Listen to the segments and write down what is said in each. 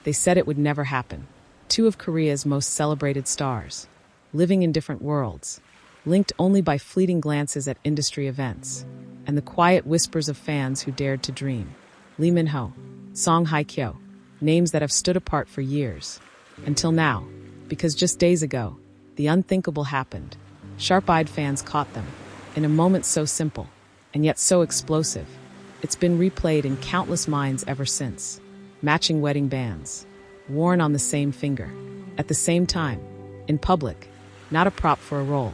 They said it would never happen. Two of Korea's most celebrated stars, living in different worlds, linked only by fleeting glances at industry events, and the quiet whispers of fans who dared to dream. Lee Min-ho, Hye Kyo, names that have stood apart for years. Until now, because just days ago, the unthinkable happened. Sharp-eyed fans caught them, in a moment so simple, and yet so explosive. It's been replayed in countless minds ever since. Matching wedding bands, worn on the same finger, at the same time, in public, not a prop for a role,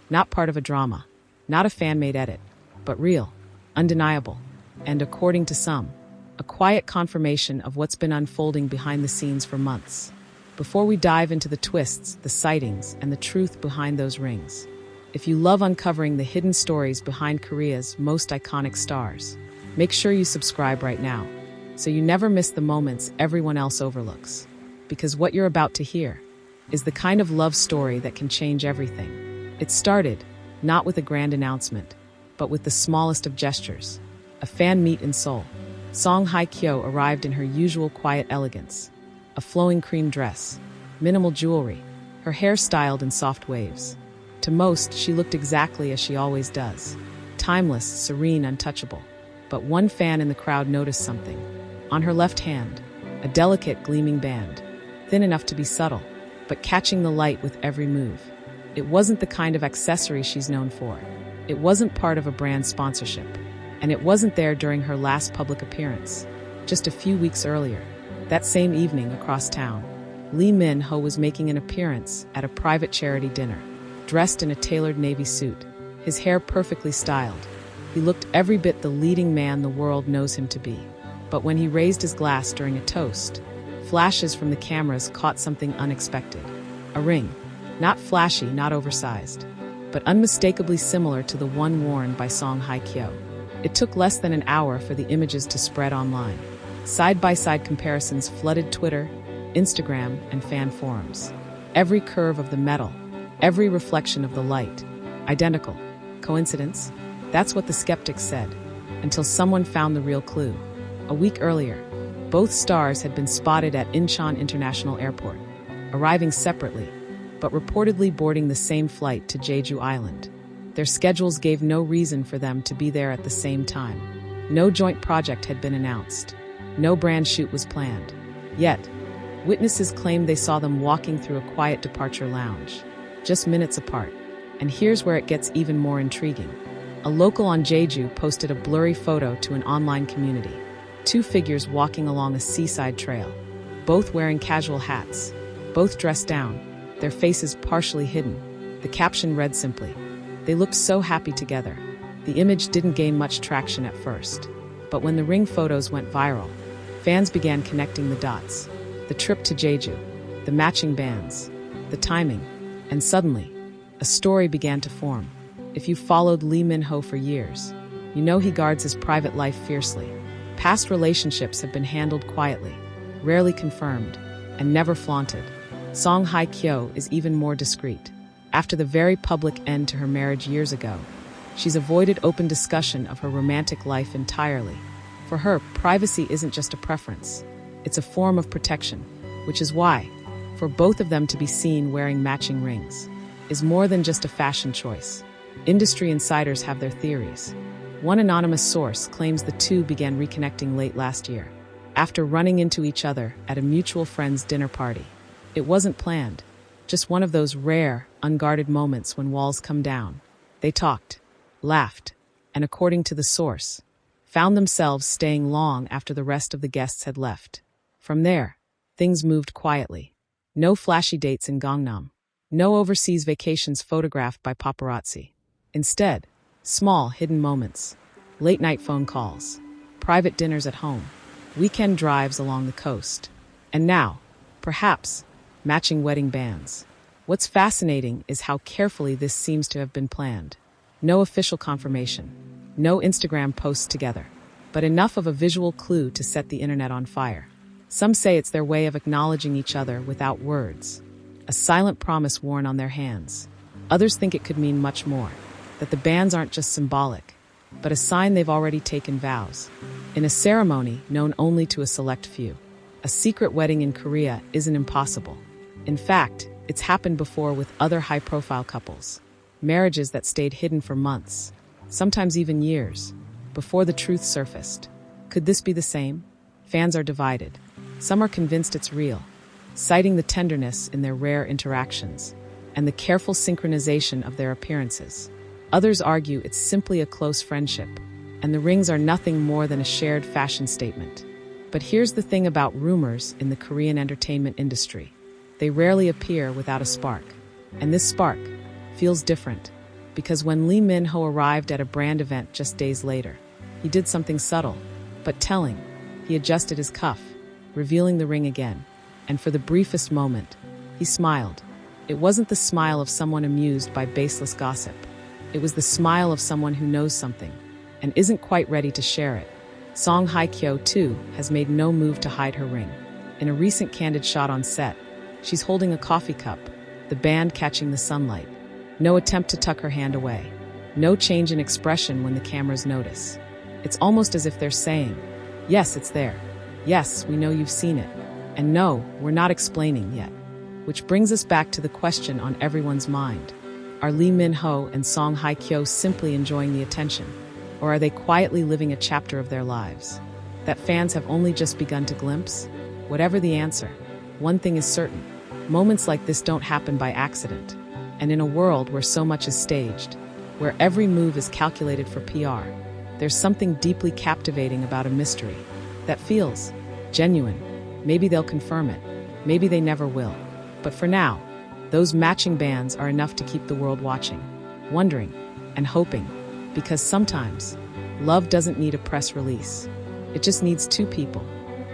not part of a drama, not a fan-made edit, but real, undeniable, and according to some, a quiet confirmation of what's been unfolding behind the scenes for months. Before we dive into the twists, the sightings, and the truth behind those rings, if you love uncovering the hidden stories behind Korea's most iconic stars, make sure you subscribe right now, so you never miss the moments everyone else overlooks. Because what you're about to hear is the kind of love story that can change everything. It started, not with a grand announcement, but with the smallest of gestures. A fan meet in Seoul. Hye Kyo arrived in her usual quiet elegance. A flowing cream dress, minimal jewelry, her hair styled in soft waves. To most, she looked exactly as she always does. Timeless, serene, untouchable. But one fan in the crowd noticed something. On her left hand, a delicate, gleaming band, thin enough to be subtle, but catching the light with every move. It wasn't the kind of accessory she's known for. It wasn't part of a brand sponsorship. And it wasn't there during her last public appearance. Just a few weeks earlier, that same evening across town, Lee Min-ho was making an appearance at a private charity dinner, dressed in a tailored navy suit, his hair perfectly styled. He looked every bit the leading man the world knows him to be. But when he raised his glass during a toast, flashes from the cameras caught something unexpected. A ring, not flashy, not oversized, but unmistakably similar to the one worn by Hye Kyo. It took less than an hour for the images to spread online. Side-by-side comparisons flooded Twitter, Instagram, and fan forums. Every curve of the metal, every reflection of the light, identical. Coincidence? That's what the skeptics said, until someone found the real clue. A week earlier, both stars had been spotted at Incheon International Airport, arriving separately, but reportedly boarding the same flight to Jeju Island. Their schedules gave no reason for them to be there at the same time. No joint project had been announced. No brand shoot was planned. Yet, witnesses claimed they saw them walking through a quiet departure lounge, just minutes apart. And here's where it gets even more intriguing. A local on Jeju posted a blurry photo to an online community. Two figures walking along a seaside trail, both wearing casual hats, both dressed down, their faces partially hidden. The caption read simply, "They looked so happy together." The image didn't gain much traction at first, but when the ring photos went viral, fans began connecting the dots. The trip to Jeju, the matching bands, the timing, and suddenly, a story began to form. If you followed Lee Min-ho for years, you know he guards his private life fiercely. Past relationships have been handled quietly, rarely confirmed, and never flaunted. Hye Kyo is even more discreet. After the very public end to her marriage years ago, she's avoided open discussion of her romantic life entirely. For her, privacy isn't just a preference. It's a form of protection, which is why, for both of them to be seen wearing matching rings, is more than just a fashion choice. Industry insiders have their theories. One anonymous source claims the two began reconnecting late last year, after running into each other at a mutual friend's dinner party. It wasn't planned, just one of those rare, unguarded moments when walls come down. They talked, laughed, and according to the source, found themselves staying long after the rest of the guests had left. From there, things moved quietly. No flashy dates in Gangnam. No overseas vacations photographed by paparazzi. Instead, small, hidden moments. Late-night phone calls. Private dinners at home. Weekend drives along the coast. And now, perhaps, matching wedding bands. What's fascinating is how carefully this seems to have been planned. No official confirmation. No Instagram posts together. But enough of a visual clue to set the internet on fire. Some say it's their way of acknowledging each other without words. A silent promise worn on their hands. Others think it could mean much more. That the bands aren't just symbolic, but a sign they've already taken vows. In a ceremony known only to a select few. A secret wedding in Korea isn't impossible. In fact, it's happened before with other high-profile couples. Marriages that stayed hidden for months, sometimes even years, before the truth surfaced. Could this be the same? Fans are divided. Some are convinced it's real, citing the tenderness in their rare interactions and the careful synchronization of their appearances. Others argue it's simply a close friendship, and the rings are nothing more than a shared fashion statement. But here's the thing about rumors in the Korean entertainment industry. They rarely appear without a spark. And this spark feels different, because when Lee Min-ho arrived at a brand event just days later, he did something subtle, but telling. He adjusted his cuff, revealing the ring again, and for the briefest moment, he smiled. It wasn't the smile of someone amused by baseless gossip. It was the smile of someone who knows something, and isn't quite ready to share it. Song Hye Kyo, too, has made no move to hide her ring. In a recent candid shot on set, she's holding a coffee cup, the band catching the sunlight. No attempt to tuck her hand away. No change in expression when the cameras notice. It's almost as if they're saying, yes, it's there. Yes, we know you've seen it. And no, we're not explaining yet. Which brings us back to the question on everyone's mind. Are Lee Min-ho and Song Hye Kyo simply enjoying the attention? Or are they quietly living a chapter of their lives that fans have only just begun to glimpse? Whatever the answer, one thing is certain. Moments like this don't happen by accident. And in a world where so much is staged, where every move is calculated for PR, there's something deeply captivating about a mystery that feels genuine. Maybe they'll confirm it. Maybe they never will. But for now, those matching bands are enough to keep the world watching, wondering, and hoping. Because sometimes, love doesn't need a press release. It just needs two people,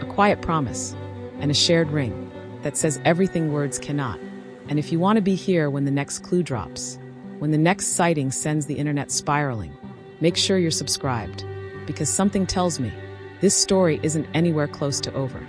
a quiet promise, and a shared ring that says everything words cannot. And if you want to be here when the next clue drops, when the next sighting sends the internet spiraling, make sure you're subscribed. Because something tells me, this story isn't anywhere close to over.